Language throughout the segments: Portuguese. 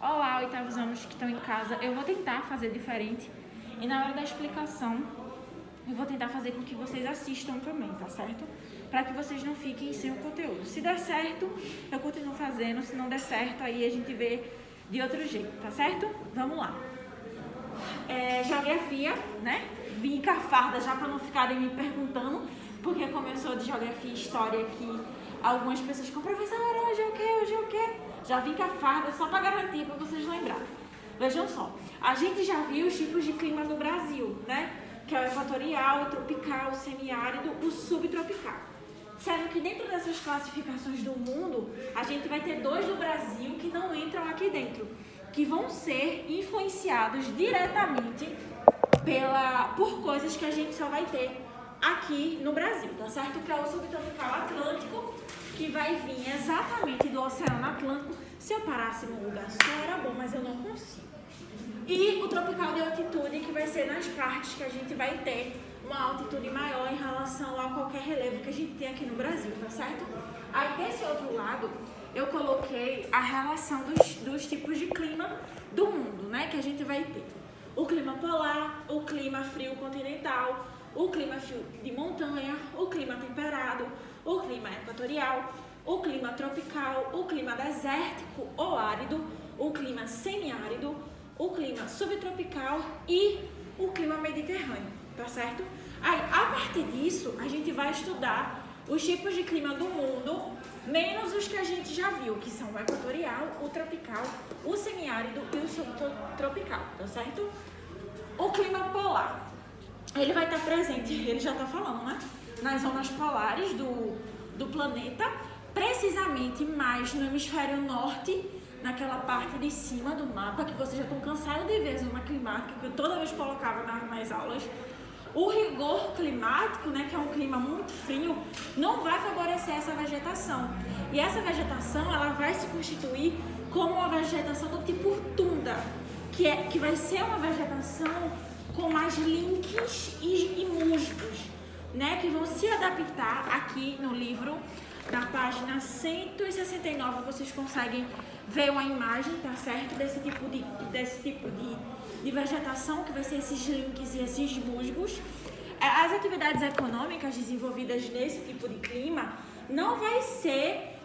Olá, oitavos anos que estão em casa. Eu vou tentar fazer diferente e na hora da explicação eu vou tentar fazer com que vocês assistam também, tá certo? Para que vocês não fiquem sem o conteúdo. Se der certo, eu continuo fazendo. Se não der certo, aí a gente vê de outro jeito, tá certo? Vamos lá. Geografia, né? Vim com a farda já para não ficarem me perguntando, porque como eu sou de geografia e história aqui, algumas pessoas ficam, professora, hoje é o quê? Hoje é o quê? Já vim com a farda só para garantir, para vocês lembrarem. Vejam só, a gente já viu os tipos de clima no Brasil, né? Que é o equatorial, o tropical, o semiárido, o subtropical. Sendo que dentro dessas classificações do mundo, a gente vai ter dois do Brasil que não entram aqui dentro, que vão ser influenciados diretamente por coisas que a gente só vai ter aqui no Brasil, tá certo? Que é o subtropical atlântico, que vai vir exatamente do Oceano Atlântico. Se eu parasse num lugar só era bom, mas eu não consigo. E o tropical de altitude, que vai ser nas partes que a gente vai ter uma altitude maior em relação a qualquer relevo que a gente tem aqui no Brasil, tá certo? Aí desse outro lado, eu coloquei a relação dos tipos de clima do mundo, né? Que a gente vai ter o clima polar, o clima frio continental, o clima frio de montanha, o clima temperado, o clima equatorial, o clima tropical, o clima desértico ou árido, o clima semiárido, o clima subtropical e o clima mediterrâneo, tá certo? Aí, a partir disso, a gente vai estudar os tipos de clima do mundo, menos os que a gente já viu, que são o equatorial, o tropical, o semiárido e o subtropical, tá certo? O clima polar, ele vai estar presente, ele já está falando, né? Nas zonas polares do planeta, precisamente mais no hemisfério norte, naquela parte de cima do mapa, que vocês já estão cansados de ver a zona climática, que eu toda vez colocava nas aulas. O rigor climático, né, que é um clima muito frio, não vai favorecer essa vegetação. E essa vegetação, ela vai se constituir como uma vegetação do tipo tundra, que vai ser uma vegetação com mais links e musgos, né, que vão se adaptar aqui no livro. Na página 169 vocês conseguem ver uma imagem, tá certo? Desse tipo de vegetação, que vai ser esses links e esses musgos. As atividades econômicas desenvolvidas nesse tipo de clima não vai ser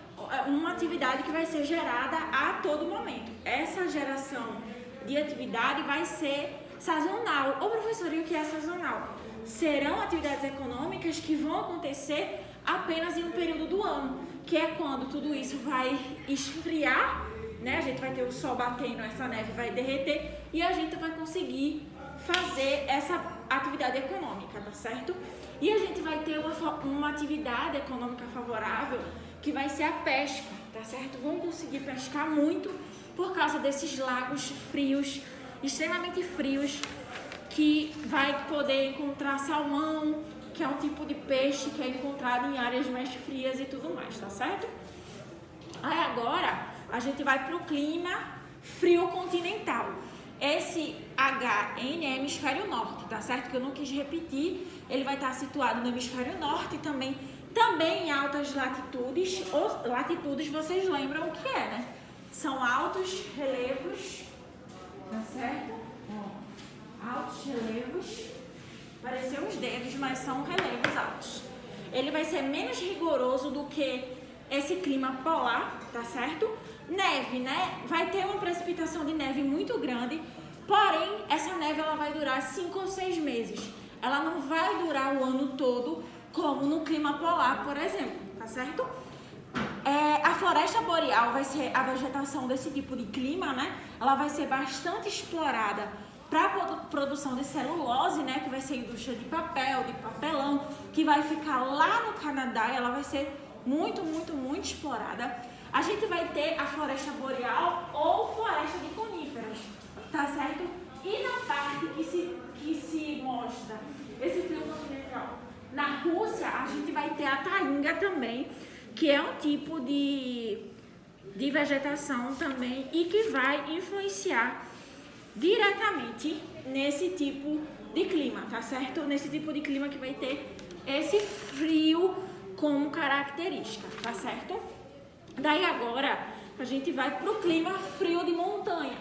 uma atividade que vai ser gerada a todo momento. Essa geração de atividade vai ser sazonal. Ô professor, e o que é sazonal? Serão atividades econômicas que vão acontecer apenas em um período do ano, que é quando tudo isso vai esfriar, né? A gente vai ter o sol batendo, essa neve vai derreter e a gente vai conseguir fazer essa atividade econômica, tá certo? E a gente vai ter uma atividade econômica favorável, que vai ser a pesca, tá certo? Vamos conseguir pescar muito por causa desses lagos frios, extremamente frios, que vai poder encontrar salmão, que é um tipo de peixe que é encontrado em áreas mais frias e tudo mais, tá certo? Aí agora a gente vai para o clima frio continental. Esse HN é hemisfério norte, tá certo? Que eu não quis repetir, ele vai estar situado no hemisfério norte também em altas latitudes. Latitudes vocês lembram o que é, né? São altos relevos, tá certo? Altos relevos. Pareceu uns dedos, mas são relevos altos. Ele vai ser menos rigoroso do que esse clima polar, tá certo? Neve, né? Vai ter uma precipitação de neve muito grande, porém, essa neve ela vai durar 5 ou 6 meses. Ela não vai durar o ano todo, como no clima polar, por exemplo, tá certo? A floresta boreal vai ser a vegetação desse tipo de clima, né? Ela vai ser bastante explorada para a produção de celulose, né, que vai ser indústria de papel, de papelão, que vai ficar lá no Canadá, e ela vai ser muito, muito, muito explorada. A gente vai ter a floresta boreal ou floresta de coníferas, tá certo? E na parte que se mostra esse frio continental, na Rússia, a gente vai ter a tainga também, que é um tipo de vegetação também e que vai influenciar diretamente nesse tipo de clima, tá certo? Nesse tipo de clima que vai ter esse frio como característica, tá certo? Daí agora a gente vai pro clima frio de montanha.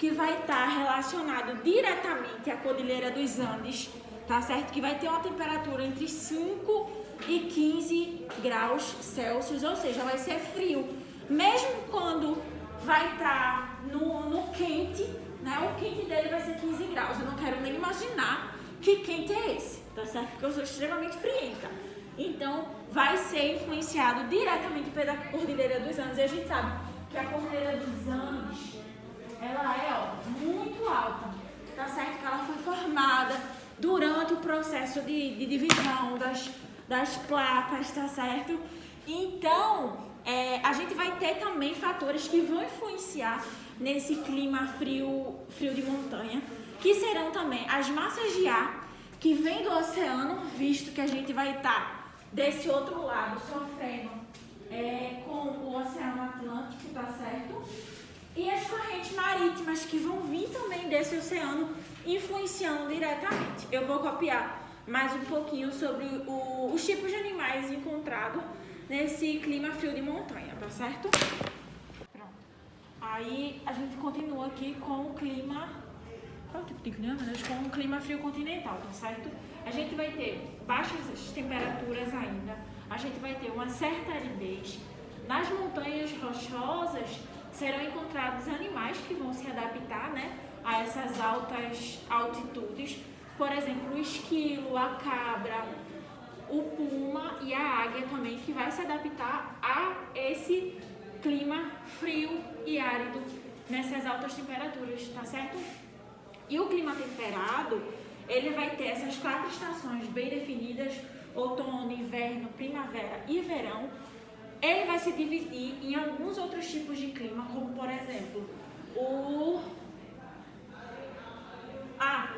que vai estar relacionado diretamente à Cordilheira dos Andes, tá certo? Que vai ter uma temperatura entre 5 e 15 graus Celsius, ou seja, vai ser frio. Mesmo quando vai estar no quente, né? O quente dele vai ser 15 graus. Eu não quero nem imaginar que quente é esse, tá certo? Porque eu sou extremamente frienta. Então, vai ser influenciado diretamente pela Cordilheira dos Andes. E a gente sabe que a Cordilheira dos Andes, ela é muito alta, tá certo? Que ela foi formada durante o processo de divisão das placas, tá certo? Então, a gente vai ter também fatores que vão influenciar nesse clima frio de montanha, que serão também as massas de ar que vem do oceano, visto que a gente vai estar desse outro lado sofrendo com o Oceano Atlântico, tá certo? E as correntes marítimas que vão vir também desse oceano, influenciando diretamente. Eu vou copiar mais um pouquinho sobre os tipos de animais encontrados nesse clima frio de montanha, tá certo? Pronto. Aí a gente continua aqui com o clima... Qual é o tipo de clima? Com o clima frio continental, tá certo? A gente vai ter baixas temperaturas ainda, a gente vai ter uma certa aridez. Nas montanhas rochosas serão encontrados animais que vão se adaptar, né, a essas altas altitudes. Por exemplo, o esquilo, a cabra, o puma e a águia também, que vai se adaptar a esse clima frio e árido nessas altas temperaturas, tá certo? E o clima temperado, ele vai ter essas 4 estações bem definidas: outono, inverno, primavera e verão. Ele vai se dividir em alguns outros tipos de clima, como por exemplo,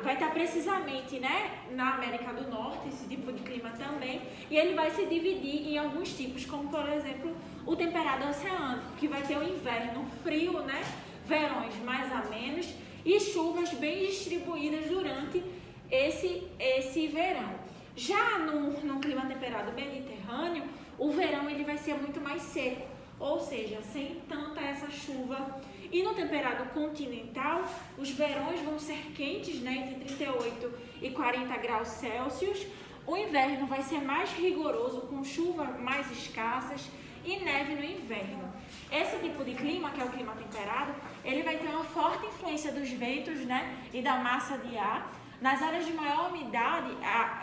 vai estar precisamente, né, na América do Norte, esse tipo de clima também, e ele vai se dividir em alguns tipos, como por exemplo, o temperado oceânico, que vai ter o inverno frio, né, verões mais amenos e chuvas bem distribuídas durante esse verão. Já no clima temperado mediterrâneo, o verão ele vai ser muito mais seco, ou seja, sem tanta essa chuva. E no temperado continental, os verões vão ser quentes, né, entre 38 e 40 graus Celsius. O inverno vai ser mais rigoroso, com chuva mais escassas e neve no inverno. Esse tipo de clima, que é o clima temperado, ele vai ter uma forte influência dos ventos, né, e da massa de ar. Nas áreas de maior umidade,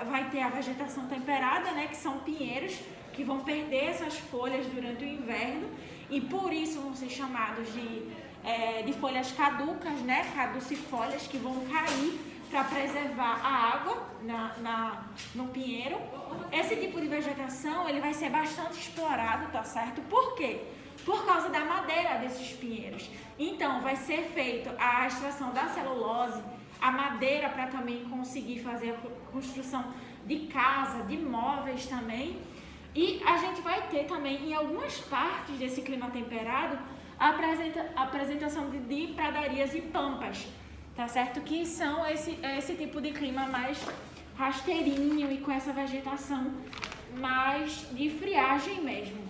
vai ter a vegetação temperada, né, que são pinheiros, que vão perder essas folhas durante o inverno e por isso vão ser chamados de folhas caducas, né, caducifólias, que vão cair para preservar a água no pinheiro. Esse tipo de vegetação ele vai ser bastante explorado, tá certo? Por quê? Por causa da madeira desses pinheiros. Então, vai ser feita a extração da celulose, a madeira para também conseguir fazer a construção de casa, de móveis também. E a gente vai ter também, em algumas partes desse clima temperado, a apresentação de pradarias e pampas, tá certo? Que são esse tipo de clima mais rasteirinho e com essa vegetação mais de friagem mesmo.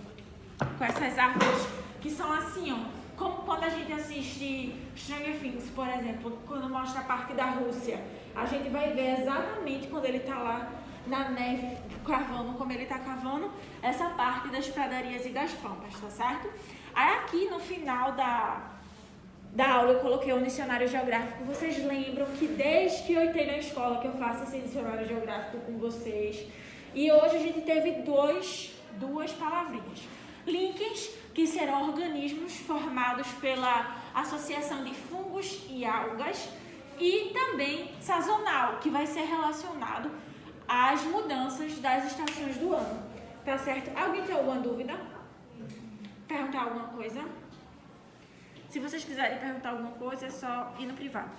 Com essas árvores que são assim, ó, como quando a gente assiste Stranger Things, por exemplo, quando mostra a parte da Rússia, a gente vai ver exatamente quando ele tá lá na neve cavando, como ele tá cavando, essa parte das pradarias e das pampas, tá certo? Aí aqui no final da aula eu coloquei um dicionário geográfico. Vocês lembram que desde que eu entrei na escola que eu faço esse dicionário geográfico com vocês, e hoje a gente teve duas palavrinhas. Líquens, que serão organismos formados pela associação de fungos e algas, e também sazonal, que vai ser relacionado às mudanças das estações do ano, tá certo? Alguém tem alguma dúvida? Perguntar alguma coisa? Se vocês quiserem perguntar alguma coisa, é só ir no privado.